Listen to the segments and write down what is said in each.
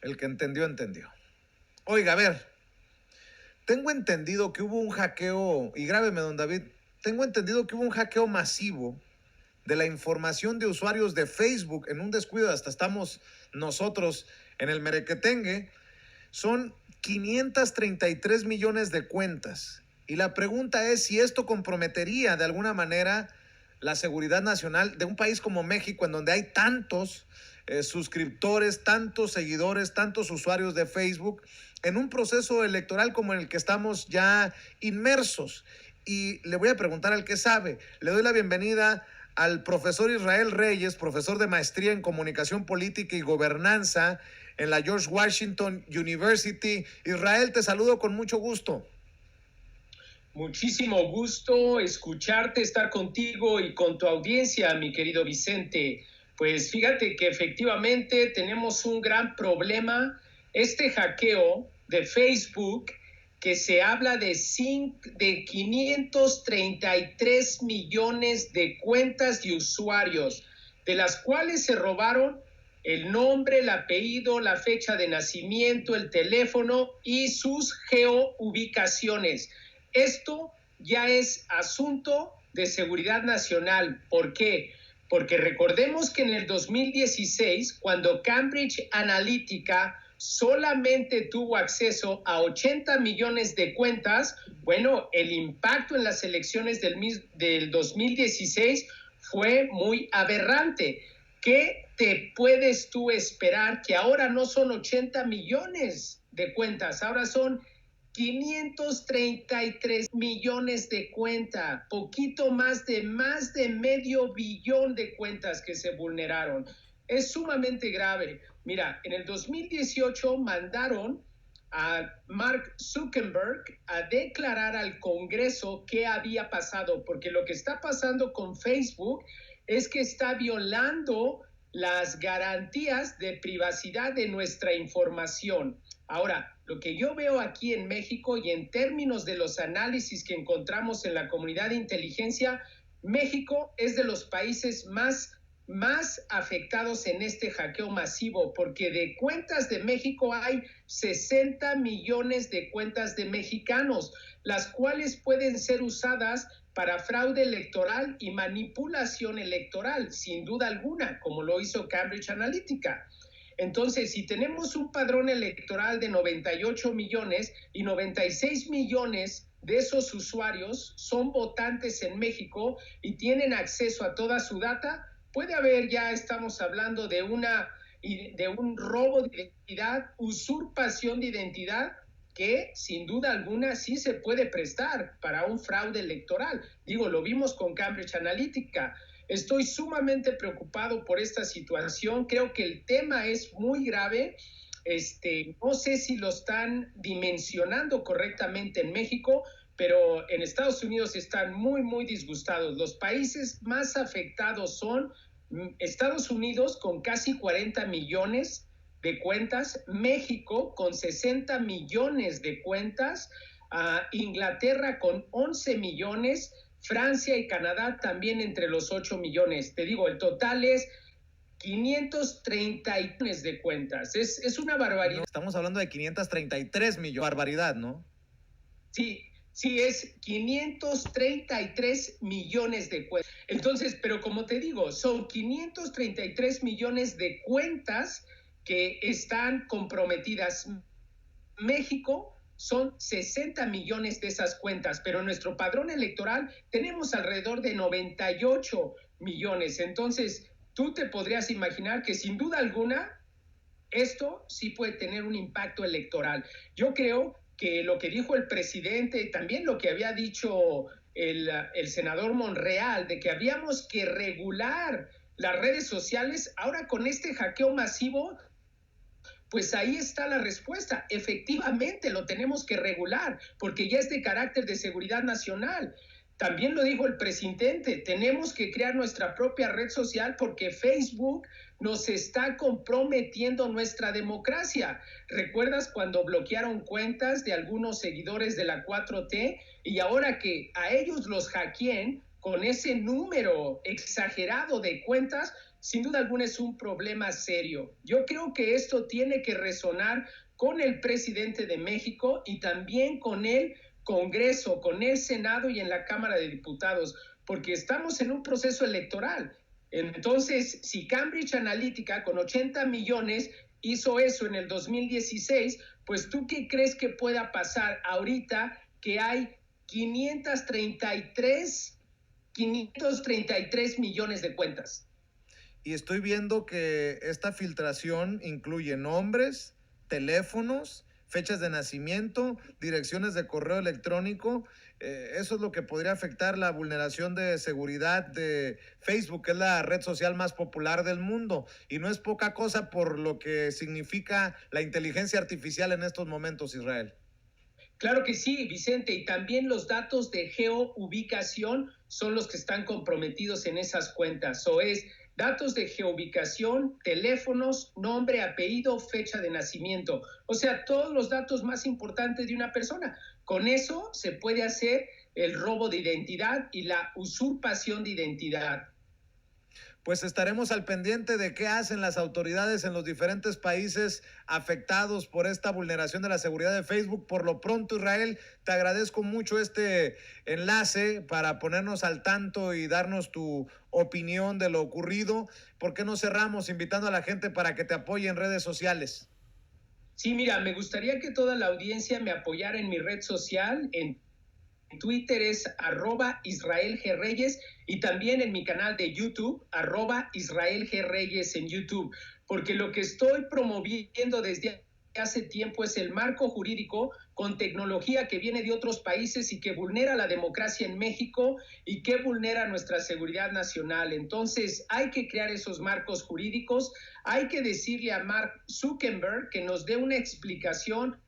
El que entendió, entendió. Oiga, a ver, tengo entendido que hubo un hackeo, y grábeme, don David, tengo entendido que hubo un hackeo masivo de la información de usuarios de Facebook en un descuido, hasta estamos nosotros en el merequetengue. Son 533 millones de cuentas. Y la pregunta es si esto comprometería de alguna manera la seguridad nacional de un país como México, en donde hay tantos suscriptores, tantos seguidores, tantos usuarios de Facebook, en un proceso electoral como en el que estamos ya inmersos. Y le voy a preguntar al que sabe. Le doy la bienvenida al profesor Israel Reyes, profesor de maestría en comunicación política y gobernanza en la George Washington University. Israel, te saludo con mucho gusto. Muchísimo gusto escucharte, estar contigo y con tu audiencia, mi querido Vicente. Pues fíjate que efectivamente tenemos un gran problema. Este hackeo de Facebook, que se habla de 533 millones de cuentas y usuarios, de las cuales se robaron el nombre, el apellido, la fecha de nacimiento, el teléfono y sus geoubicaciones. Esto ya es asunto de seguridad nacional. ¿Por qué? Porque recordemos que en el 2016, cuando Cambridge Analytica solamente tuvo acceso a 80 millones de cuentas, bueno, el impacto en las elecciones del 2016 fue muy aberrante. ¿Qué te puedes tú esperar? Que ahora no son 80 millones de cuentas, ahora son 533 millones de cuentas, poquito más de medio billón de cuentas que se vulneraron. Es sumamente grave. Mira, en el 2018 mandaron a Mark Zuckerberg a declarar al Congreso qué había pasado, porque lo que está pasando con Facebook es que está violando las garantías de privacidad de nuestra información. Ahora, lo que yo veo aquí en México y en términos de los análisis que encontramos en la comunidad de inteligencia, México es de los países más afectados en este hackeo masivo, porque de cuentas de México hay 60 millones de cuentas de mexicanos, las cuales pueden ser usadas para fraude electoral y manipulación electoral, sin duda alguna, como lo hizo Cambridge Analytica. Entonces, si tenemos un padrón electoral de 98 millones y 96 millones de esos usuarios son votantes en México y tienen acceso a toda su data, puede haber, ya estamos hablando de un robo de identidad, usurpación de identidad, que sin duda alguna sí se puede prestar para un fraude electoral. Digo, lo vimos con Cambridge Analytica. Estoy sumamente preocupado por esta situación. Creo que el tema es muy grave. No sé si lo están dimensionando correctamente en México, pero en Estados Unidos están muy disgustados. Los países más afectados son Estados Unidos, con casi 40 millones de cuentas, México con 60 millones de cuentas, Inglaterra con 11 millones, Francia y Canadá también entre los 8 millones. Te digo, el total es 530 millones de cuentas. Es una barbaridad. No, estamos hablando de 533 millones. Barbaridad, ¿no? Sí, es 533 millones de cuentas. Entonces, pero como te digo, son 533 millones de cuentas que están comprometidas. México son 60 millones de esas cuentas, pero en nuestro padrón electoral tenemos alrededor de 98 millones. Entonces, tú te podrías imaginar que sin duda alguna esto sí puede tener un impacto electoral. Yo creo que lo que dijo el presidente, también lo que había dicho el senador Monreal, de que habíamos que regular las redes sociales, ahora con este hackeo masivo, pues ahí está la respuesta. Efectivamente lo tenemos que regular porque ya es de carácter de seguridad nacional. También lo dijo el presidente, tenemos que crear nuestra propia red social porque Facebook nos está comprometiendo nuestra democracia. ¿Recuerdas cuando bloquearon cuentas de algunos seguidores de la 4T? Y ahora que a ellos los hackeen con ese número exagerado de cuentas, sin duda alguna es un problema serio. Yo creo que esto tiene que resonar con el presidente de México y también con el Congreso, con el Senado y en la Cámara de Diputados, porque estamos en un proceso electoral. Entonces, si Cambridge Analytica con 80 millones hizo eso en el 2016, pues tú qué crees que pueda pasar ahorita que hay 533 millones de cuentas. Y estoy viendo que esta filtración incluye nombres, teléfonos, fechas de nacimiento, direcciones de correo electrónico. Eso es lo que podría afectar la vulneración de seguridad de Facebook, que es la red social más popular del mundo. Y no es poca cosa por lo que significa la inteligencia artificial en estos momentos, Israel. Claro que sí, Vicente, y también los datos de geoubicación son los que están comprometidos en esas cuentas. O es datos de geoubicación, teléfonos, nombre, apellido, fecha de nacimiento. O sea, todos los datos más importantes de una persona. Con eso se puede hacer el robo de identidad y la usurpación de identidad. Pues estaremos al pendiente de qué hacen las autoridades en los diferentes países afectados por esta vulneración de la seguridad de Facebook. Por lo pronto, Israel, te agradezco mucho este enlace para ponernos al tanto y darnos tu opinión de lo ocurrido. ¿Por qué no cerramos invitando a la gente para que te apoye en redes sociales? Sí, mira, me gustaría que toda la audiencia me apoyara en mi red social, en Twitter es @IsraelGReyes y también en mi canal de YouTube, @IsraelGReyes en YouTube, porque lo que estoy promoviendo desde hace tiempo es el marco jurídico con tecnología que viene de otros países y que vulnera la democracia en México y que vulnera nuestra seguridad nacional. Entonces hay que crear esos marcos jurídicos, hay que decirle a Mark Zuckerberg que nos dé una explicación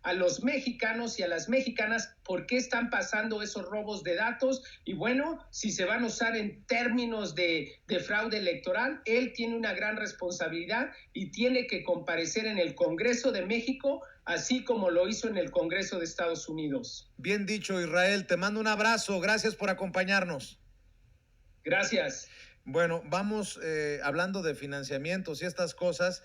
a los mexicanos y a las mexicanas por qué están pasando esos robos de datos y bueno, si se van a usar en términos de fraude electoral, él tiene una gran responsabilidad y tiene que comparecer en el Congreso de México, así como lo hizo en el Congreso de Estados Unidos. Bien dicho, Israel, te mando un abrazo, gracias por acompañarnos. Gracias. Bueno, vamos hablando de financiamientos y estas cosas.